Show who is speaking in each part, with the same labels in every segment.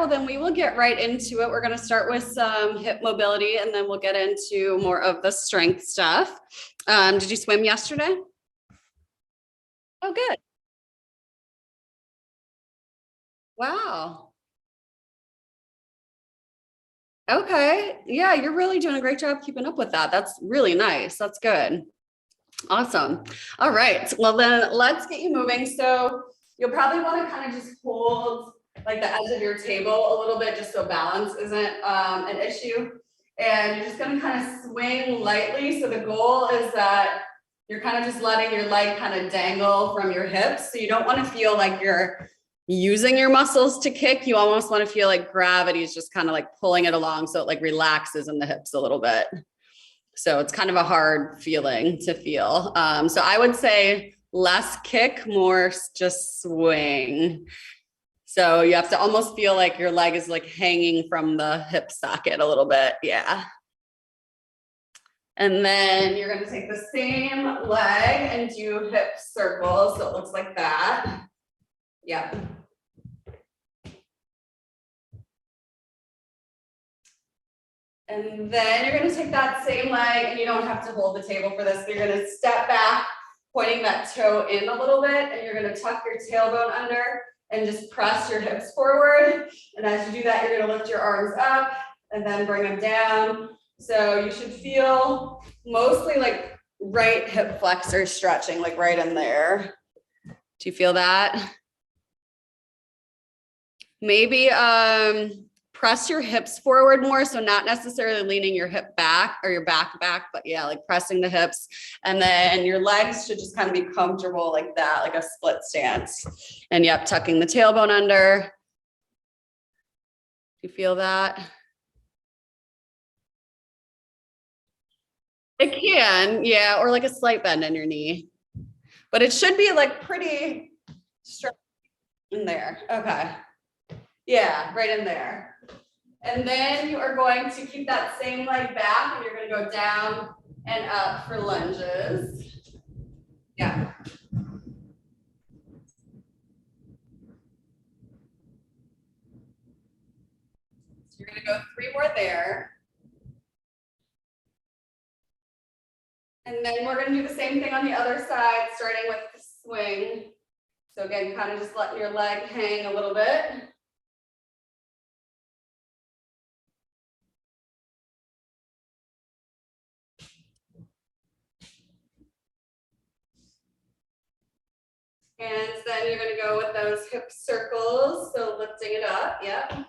Speaker 1: well then we will get right into it. We're gonna start with some hip mobility and then we'll get into more of the strength stuff. Did you swim yesterday? Oh, good. Wow. Okay. Yeah, you're really doing a great job keeping up with that. That's really nice. That's good. Awesome. All right. Well, then let's get you moving. So you'll probably want to kind of just hold like the edge of your table a little bit just so balance isn't an issue. And you're just going to kind of swing lightly. So the goal is that you're kind of just letting your leg kind of dangle from your hips. So you don't want to feel like you're using your muscles to kick. You almost want to feel like gravity is just kind of like pulling it along so it like relaxes in the hips a little bit. So it's kind of a hard feeling to feel. So I would say less kick, more just swing. So you have to almost feel like your leg is like hanging from the hip socket a little bit. Yeah. And then you're going to take the same leg and do hip circles. So it looks like that. Yep. And then you're going to take that same leg and you don't have to hold the table for this. You're going to step back, pointing that toe in a little bit, and you're going to tuck your tailbone under and just press your hips forward. And as you do that, you're going to lift your arms up and then bring them down. So you should feel mostly like right hip flexor stretching, like right in there. Do you feel that? Maybe press your hips forward more. So not necessarily leaning your hip back or your back, but yeah, like pressing the hips. And then your legs should just kind of be comfortable like that, like a split stance. And yep, tucking the tailbone under. Do you feel that? It can, yeah, or like a slight bend in your knee. But it should be like pretty straight in there. Okay. Yeah, right in there. And then you are going to keep that same leg back and you're going to go down and up for lunges. Yeah. So you're going to go 3 more there. And then we're going to do the same thing on the other side, starting with the swing. So again, kind of just letting your leg hang a little bit. And then you're going to go with those hip circles. So lifting it up. Yep.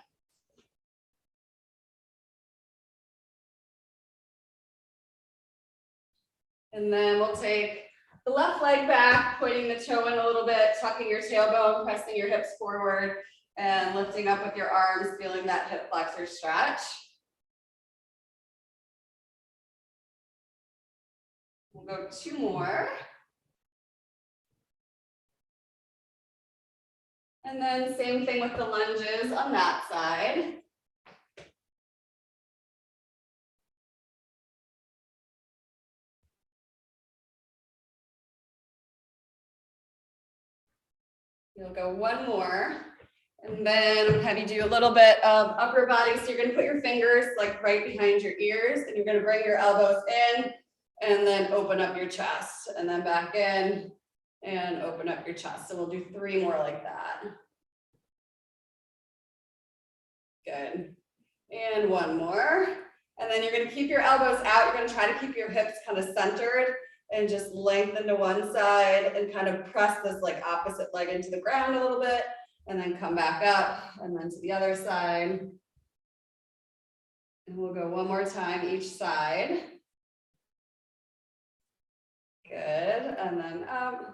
Speaker 1: And then we'll take the left leg back, pointing the toe in a little bit, tucking your tailbone, pressing your hips forward, and lifting up with your arms, feeling that hip flexor stretch. We'll go 2 more. And then same thing with the lunges on that side. You'll go 1 more. And then have you do a little bit of upper body. So you're going to put your fingers like right behind your ears and you're going to bring your elbows in and then open up your chest and then back in and open up your chest. So we'll do 3 more like that. Good. And 1 more. And then you're going to keep your elbows out. You're going to try to keep your hips kind of centered and just lengthen to one side and kind of press this like opposite leg into the ground a little bit and then come back up and then to the other side. And we'll go 1 more time each side. Good. And then up.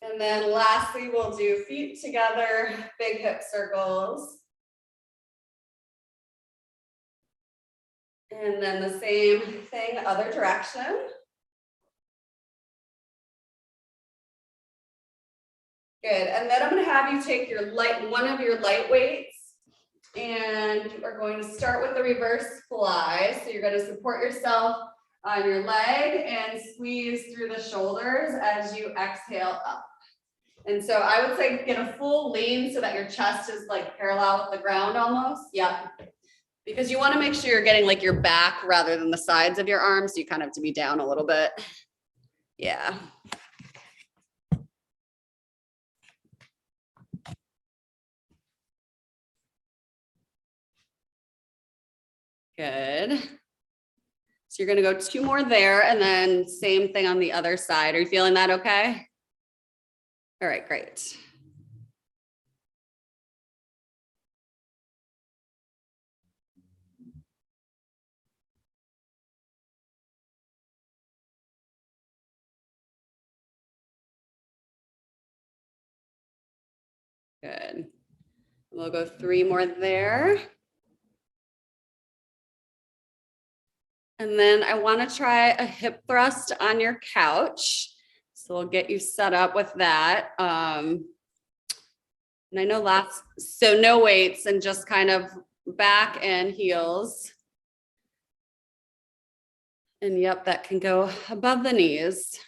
Speaker 1: And then lastly, we'll do feet together, big hip circles. And then the same thing, other direction. Good. And then I'm going to have you take your one of your light weights, and you are going to start with the reverse fly. So you're going to support yourself on your leg and squeeze through the shoulders as you exhale up. And so I would say get a full lean so that your chest is like parallel with the ground almost. Yep. Because you want to make sure you're getting like your back rather than the sides of your arms. So you kind of have to be down a little bit. Yeah. Good. So you're going to go 2 more there and then same thing on the other side. Are you feeling that okay? All right, great. Good. We'll go 3 more there. And then I want to try a hip thrust on your couch. So we'll get you set up with that. And I know so no weights and just kind of back and heels. And yep, that can go above the knees.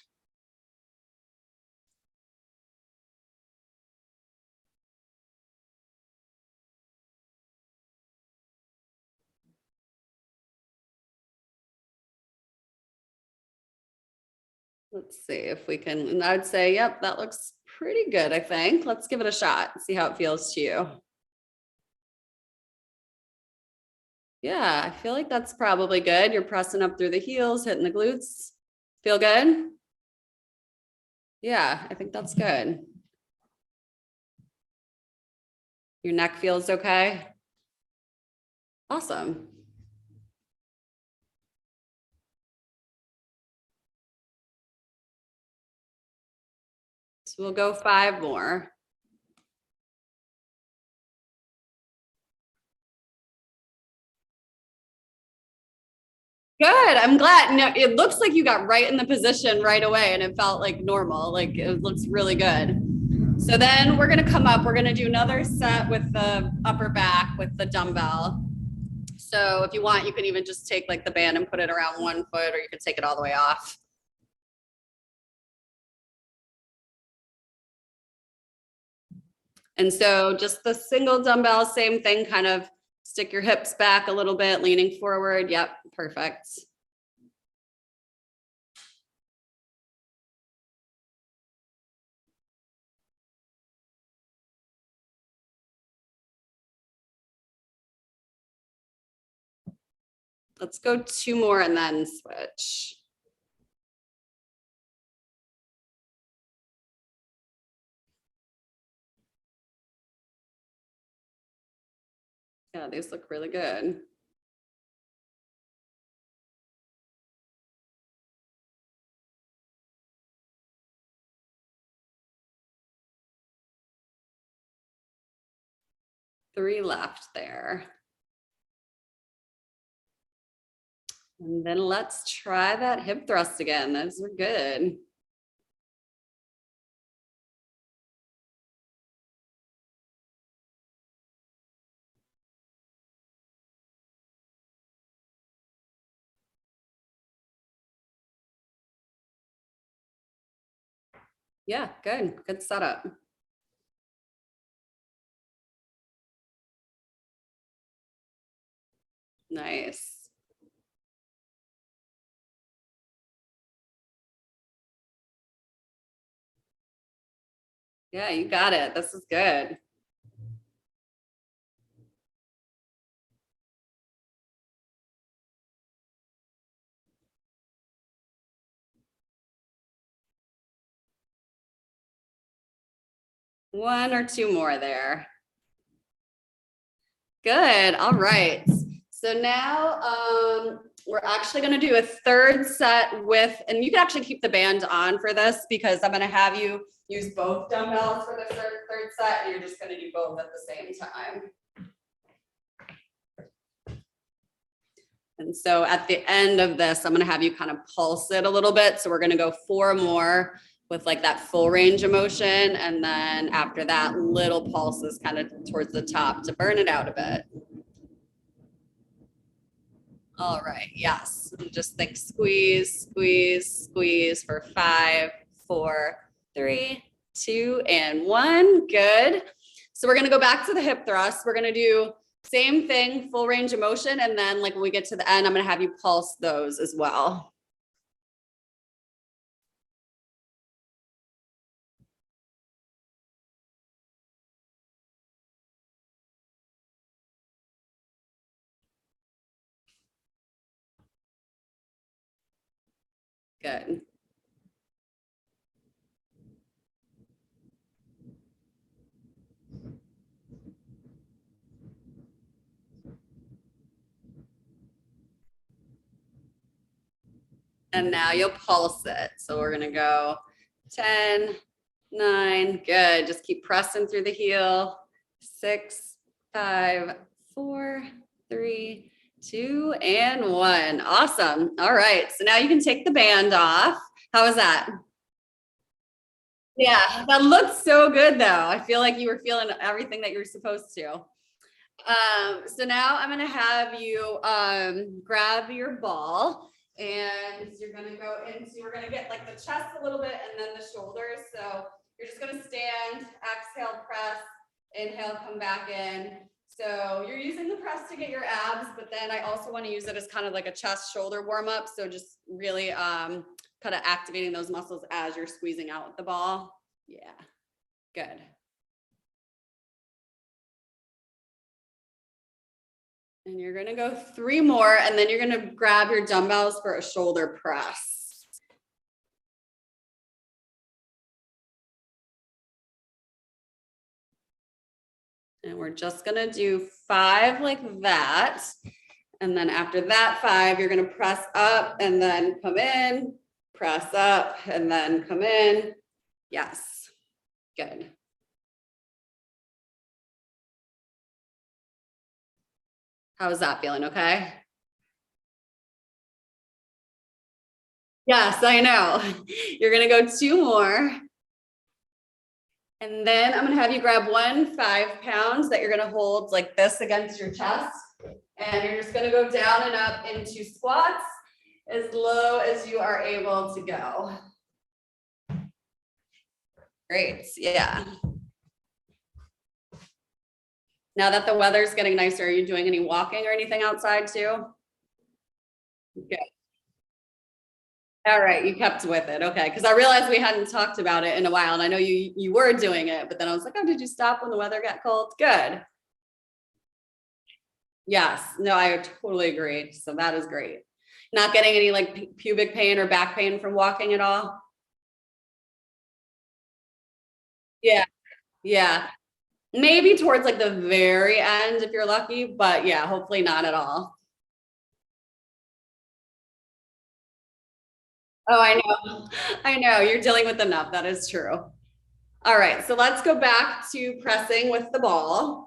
Speaker 1: Let's see if we can, and I'd say, yep, that looks pretty good, I think. Let's give it a shot, see how it feels to you. Yeah, I feel like that's probably good. You're pressing up through the heels, hitting the glutes. Feel good? Yeah, I think that's good. Your neck feels okay? Awesome. So we'll go 5 more. Good. I'm glad. No, it looks like you got right in the position right away and it felt like normal. Like it looks really good. So then we're going to come up. We're going to do another set with the upper back with the dumbbell. So if you want, you can even just take like the band and put it around 1 foot, or you can take it all the way off. And so just the single dumbbell, same thing, kind of stick your hips back a little bit, leaning forward. Yep, perfect. Let's go 2 more and then switch. Yeah, these look really good. Three left there. And then let's try that hip thrust again. Those were good. Yeah, good. Good setup. Nice. Yeah, you got it. This is good. One or two more there. Good. All right. So now we're actually going to do a third set with, and you can actually keep the band on for this because I'm going to have you use both dumbbells for the third set, and you're just going to do both at the same time. And so at the end of this, I'm going to have you kind of pulse it a little bit. So we're going to go 4 more with like that full range of motion. And then after that, little pulses kind of towards the top to burn it out a bit. All right. Yes. Just think squeeze, squeeze, squeeze for 5, 4, 3, 2, and 1. Good. So we're gonna go back to the hip thrust. We're gonna do same thing, full range of motion. And then like when we get to the end, I'm gonna have you pulse those as well. Good. And now you'll pulse it. So we're gonna go 10, 9, good. Just keep pressing through the heel. 6, 5, 4, 3, 2, and 1. Awesome. All right. So now you can take the band off. How was that? Yeah, that looks so good though. I feel like you were feeling everything that you were supposed to. So now I'm gonna have you grab your ball and you're gonna go into, we're gonna get like the chest a little bit and then the shoulders. So you're just gonna stand, exhale, press, inhale, come back in. So you're using the press to get your abs, but then I also want to use it as kind of like a chest shoulder warm up. So just really kind of activating those muscles as you're squeezing out with the ball. Yeah, good. And you're gonna go 3 more, and then you're gonna grab your dumbbells for a shoulder press. And we're just gonna do 5 like that. And then after that 5, you're gonna press up and then come in, press up and then come in. Yes, good. How is that feeling? Okay. Yes, I know. You're gonna go 2 more. And then I'm gonna have you grab 1 5-pound that you're gonna hold like this against your chest. And you're just gonna go down and up into squats as low as you are able to go. Great, yeah. Now that the weather's getting nicer, are you doing any walking or anything outside too? Good. All right, you kept with it. Okay, because I realized we hadn't talked about it in a while, and I know you were doing it, but then I was like, oh, did you stop when the weather got cold? Good. Yes, no, I totally agree. So that is great. Not getting any like pubic pain or back pain from walking at all? Yeah, yeah. Maybe towards like the very end if you're lucky, but yeah, hopefully not at all. Oh, I know. I know. You're dealing with enough. That is true. All right, so let's go back to pressing with the ball.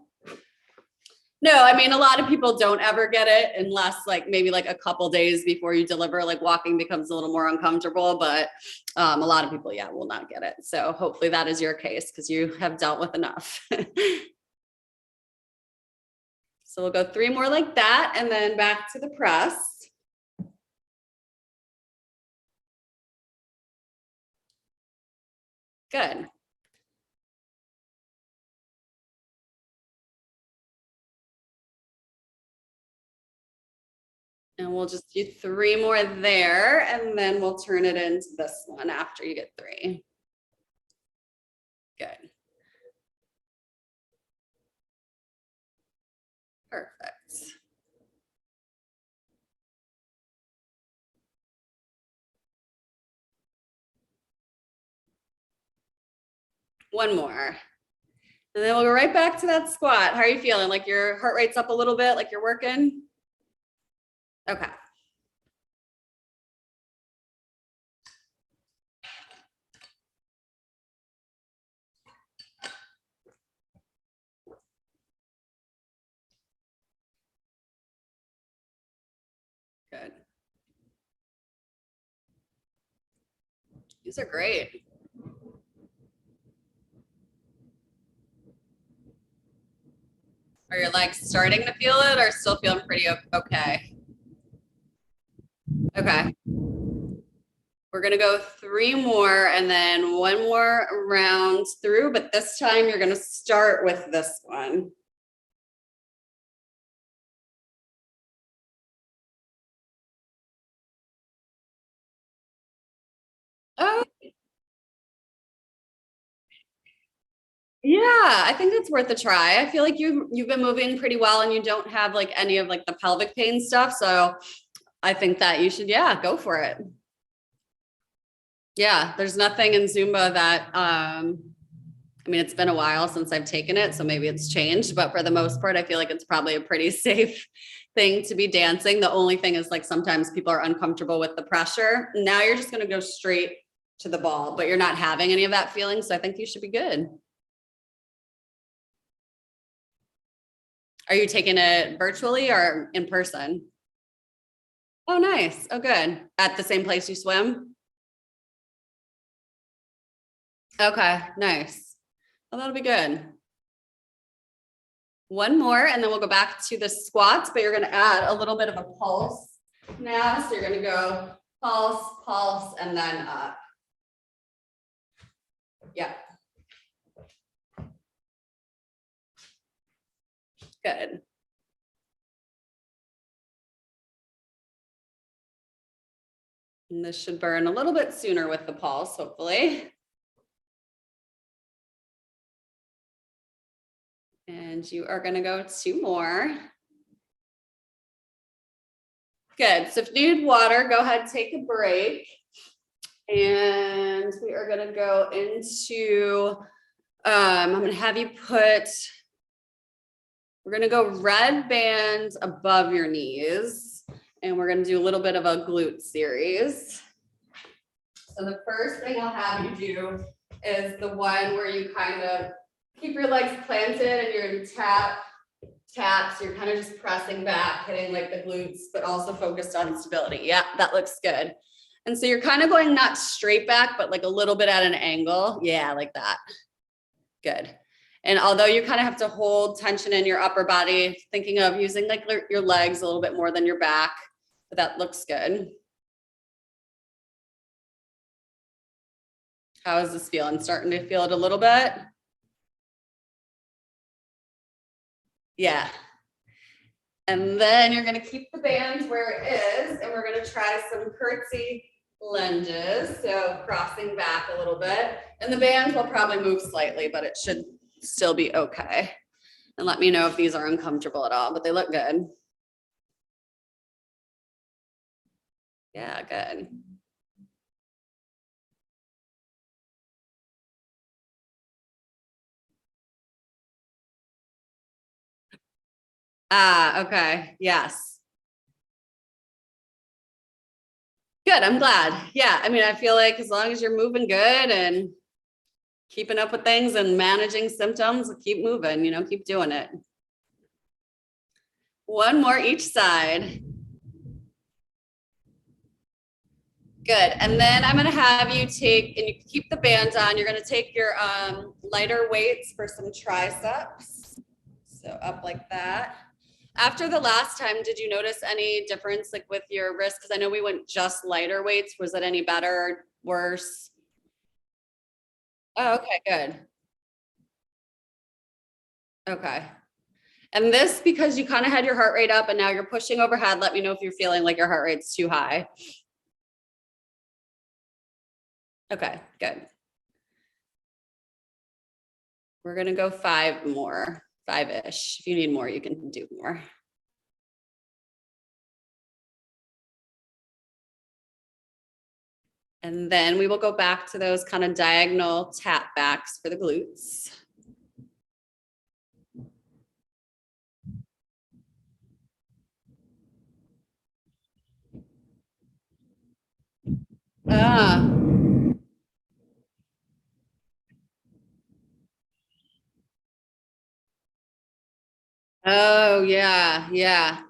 Speaker 1: No, I mean, a lot of people don't ever get it unless like maybe like a couple days before you deliver, like walking becomes a little more uncomfortable, but a lot of people, yeah, will not get it. So hopefully that is your case because you have dealt with enough. So we'll go 3 more like that and then back to the press. Good. And we'll just do 3 more there, and then we'll turn it into this one after you get 3. Good. Perfect. One more. And then we'll go right back to that squat. How are you feeling? Like your heart rate's up a little bit, like you're working? Okay. Good. These are great. Are your legs starting to feel it or still feeling pretty okay? Okay. We're gonna go 3 more and then 1 more round through, but this time you're gonna start with this one. Oh, yeah, I think it's worth a try. I feel like you've been moving pretty well and you don't have like any of like the pelvic pain stuff. So I think that you should, yeah, go for it. Yeah, there's nothing in Zumba that I mean, it's been a while since I've taken it, so maybe it's changed, but for the most part, I feel like it's probably a pretty safe thing to be dancing. The only thing is like sometimes people are uncomfortable with the pressure. Now you're just going to go straight to the ball, but you're not having any of that feeling, so I think you should be good. Are you taking it virtually or in person? Oh, nice. Oh, good. At the same place you swim? Okay, nice. Well, that'll be good. 1 more, and then we'll go back to the squats, but you're going to add a little bit of a pulse now. So you're going to go pulse, pulse, and then up. Yeah. Good. And this should burn a little bit sooner with the pulse, hopefully. And you are going to go 2 more. Good. So if you need water, go ahead, take a break. And we are going to go into, I'm going to have you put, we're going to go red bands above your knees. And we're going to do a little bit of a glute series. So the first thing I'll have you do is the one where you kind of keep your legs planted and you're in taps. You're kind of just pressing back, hitting like the glutes, but also focused on stability. Yeah, that looks good. And so you're kind of going not straight back, but like a little bit at an angle. Yeah, like that. Good. And although you kind of have to hold tension in your upper body, thinking of using like your legs a little bit more than your back, but that looks good. How is this feeling? Starting to feel it a little bit? Yeah. And then you're going to keep the band where it is, and we're going to try some curtsy lunges. So crossing back a little bit, and the band will probably move slightly, but it should still be okay. And let me know if these are uncomfortable at all, but they look good. Yeah, good. Ah, okay. Yes. Good. I'm glad. Yeah. I mean, I feel like as long as you're moving good and keeping up with things and managing symptoms, keep moving, keep doing it. 1 more each side. Good. And then I'm going to have you take, and you keep the band on, you're going to take your lighter weights for some triceps. So up like that. After the last time, did you notice any difference like with your wrist? Because I know we went just lighter weights. Was it any better, worse? Oh, okay, good. Okay. And this, because you kind of had your heart rate up and now you're pushing overhead, let me know if you're feeling like your heart rate's too high. Okay, good. We're going to go 5 more, 5-ish. If you need more, you can do more. And then we will go back to those kind of diagonal tap backs for the glutes. Ah. Oh, yeah, yeah.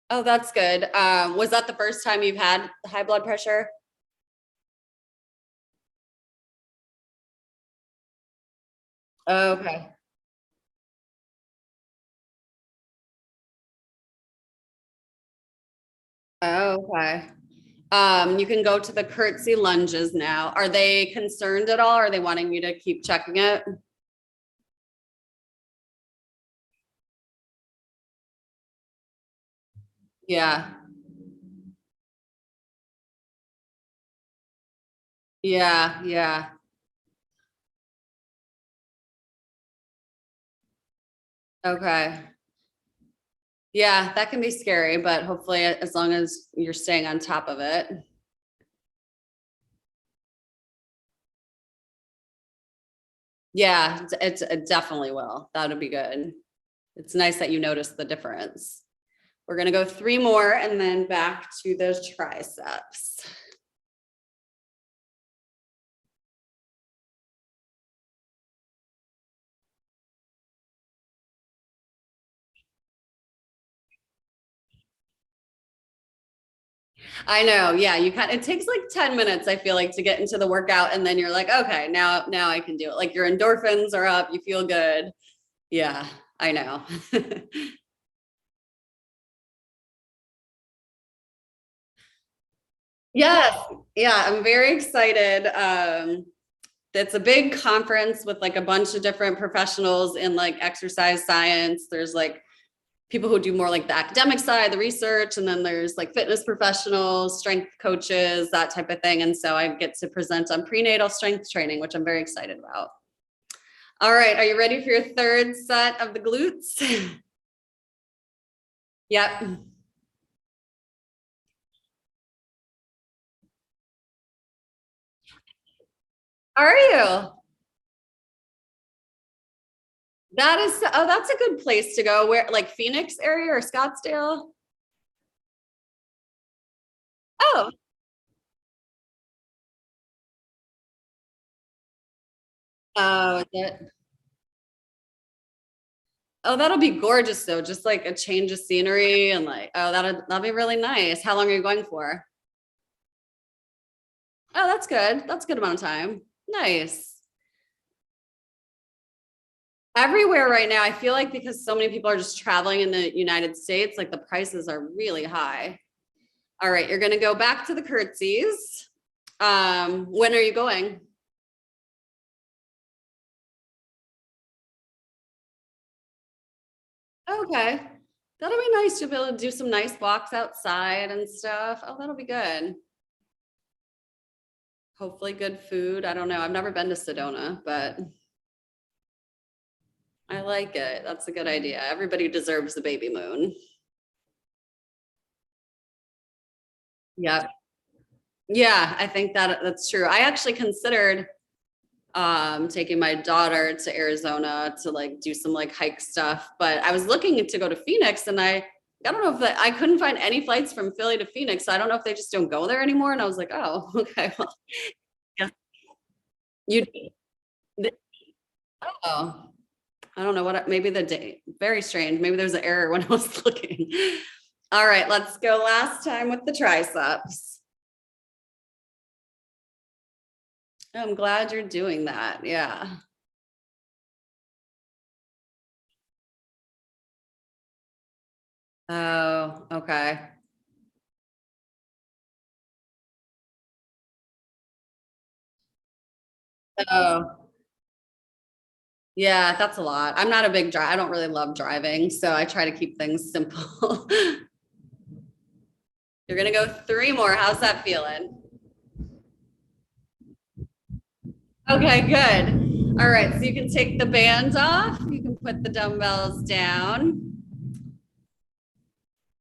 Speaker 1: Oh, that's good. Was that the first time you've had high blood pressure? Okay. Okay. You can go to the curtsy lunges now. Are they concerned at all? Are they wanting you to keep checking it? Yeah. Yeah. Yeah. Okay. Yeah, that can be scary, but hopefully as long as you're staying on top of it. Yeah, it definitely will. That'll be good. It's nice that you noticed the difference. We're gonna go 3 more and then back to the triceps. I know. Yeah, it takes like 10 minutes, I feel like, to get into the workout. And then you're like, okay, now I can do it. Like your endorphins are up, you feel good. Yeah, I know. Yes. Yeah, I'm very excited. It's a big conference with like a bunch of different professionals in like exercise science. There's like people who do more like the academic side, the research, and then there's like fitness professionals, strength coaches, that type of thing. And so I get to present on prenatal strength training, which I'm very excited about. All right, are you ready for your third set of the glutes? Yep. Are you? That is, oh, that's a good place to go. Where, like Phoenix area or Scottsdale? Oh, oh, oh, that'll be gorgeous though. Just like a change of scenery and like, oh, that'll be really nice. How long are you going for? Oh, that's good. That's a good amount of time. Nice. Everywhere right now, I feel like because so many people are just traveling in the United States, like the prices are really high. All right, you're gonna go back to the curtsies. When are you going? Okay. That'll be nice to be able to do some nice walks outside and stuff. Oh, that'll be good. Hopefully good food. I don't know. I've never been to Sedona, but I like it. That's a good idea. Everybody deserves the baby moon. Yep. Yeah, I think that's true. I actually considered taking my daughter to Arizona to like do some like hike stuff, but I was looking to go to Phoenix and I don't know if I couldn't find any flights from Philly to Phoenix. So I don't know if they just don't go there anymore. And I was like, oh, okay. Well, yeah. You oh, I don't know maybe the day. Very strange. Maybe there's an error when I was looking. All right, let's go last time with the triceps. I'm glad you're doing that. Yeah. Oh, okay. Oh, yeah, that's a lot. I'm not a big driver. I don't really love driving, so I try to keep things simple. You're gonna go 3 more. How's that feeling? Okay, good. All right, so you can take the bands off. You can put the dumbbells down.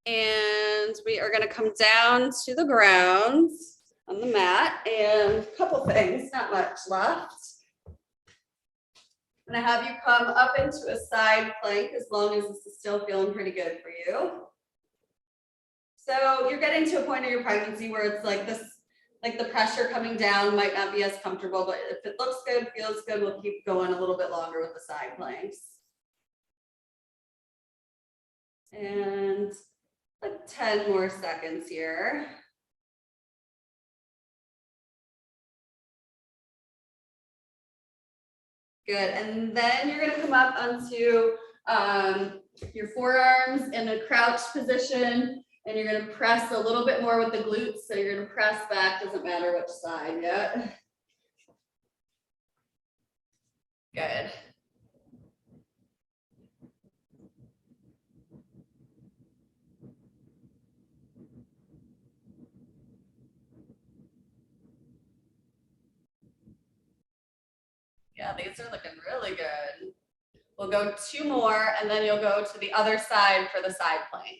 Speaker 1: And we are gonna come down to the ground on the mat and a couple things, not much left. I'm gonna have you come up into a side plank as long as this is still feeling pretty good for you. So you're getting to a point in your pregnancy where it's like this, like the pressure coming down might not be as comfortable, but if it looks good, feels good, we'll keep going a little bit longer with the side planks. And like 10 more seconds here. Good. And then you're going to come up onto your forearms in a crouched position. And you're gonna press a little bit more with the glutes. So you're gonna press back, doesn't matter which side yet. Good. Yeah, these are looking really good. We'll go 2 more and then you'll go to the other side for the side plank.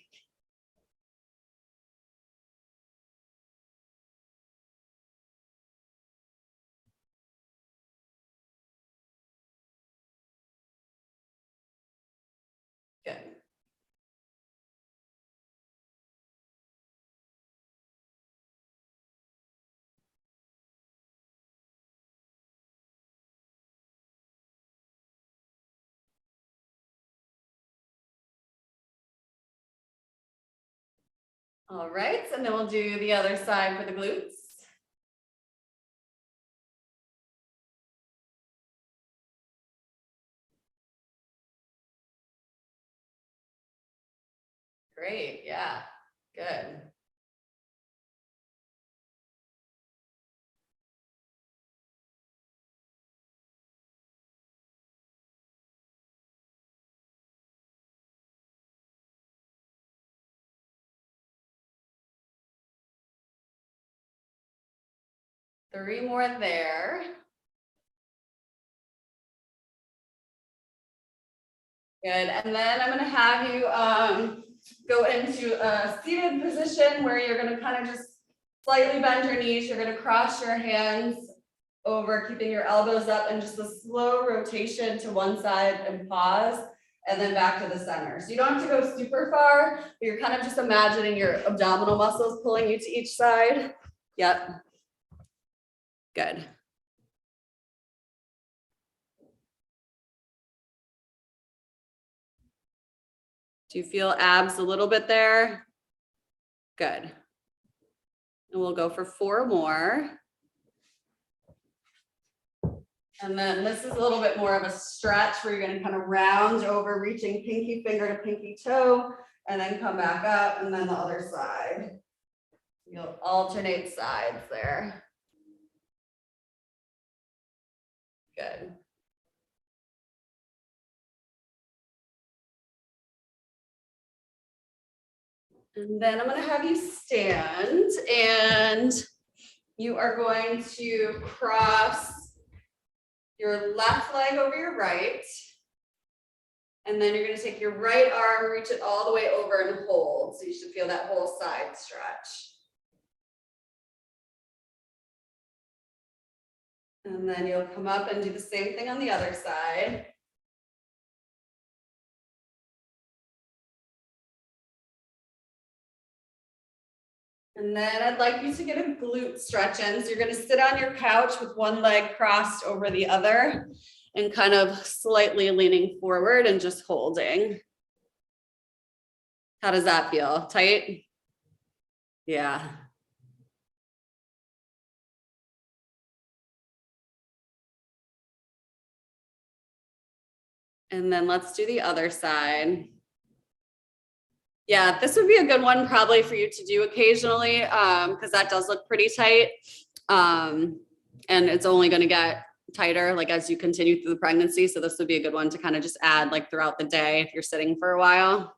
Speaker 1: Good. All right, and then we'll do the other side for the glutes. Great, yeah, good. Three more there. Good, and then I'm gonna have you go into a seated position where you're gonna kind of just slightly bend your knees. You're gonna cross your hands over, keeping your elbows up, and just a slow rotation to one side and pause, and then back to the center. So you don't have to go super far, but you're kind of just imagining your abdominal muscles pulling you to each side. Yep. Good. Do you feel abs a little bit there? Good. And we'll go for 4 more. And then this is a little bit more of a stretch where you're gonna kind of round over, reaching pinky finger to pinky toe, and then come back up, and then the other side. You'll alternate sides there. Good. And then I'm gonna have you stand, and you are going to cross your left leg over your right. And then you're gonna take your right arm, reach it all the way over and hold. So you should feel that whole side stretch. And then you'll come up and do the same thing on the other side. And then I'd like you to get a glute stretch in. So you're gonna sit on your couch with one leg crossed over the other and kind of slightly leaning forward and just holding. How does that feel? Tight? Yeah. And then let's do the other side. Yeah, this would be a good one probably for you to do occasionally, because that does look pretty tight. And it's only going to get tighter like as you continue through the pregnancy. So this would be a good one to kind of just add like throughout the day if you're sitting for a while.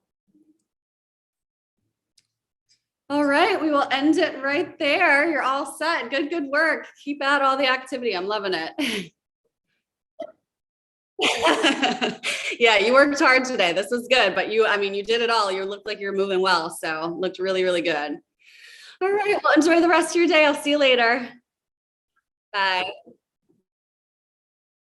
Speaker 1: All right, we will end it right there. You're all set. Good work. Keep at all the activity. I'm loving it. Yeah, you worked hard today. This was good, but I mean, you did it all. You looked like you're moving well. So looked really, really good. All right, well, enjoy the rest of your day. I'll see you later. Bye.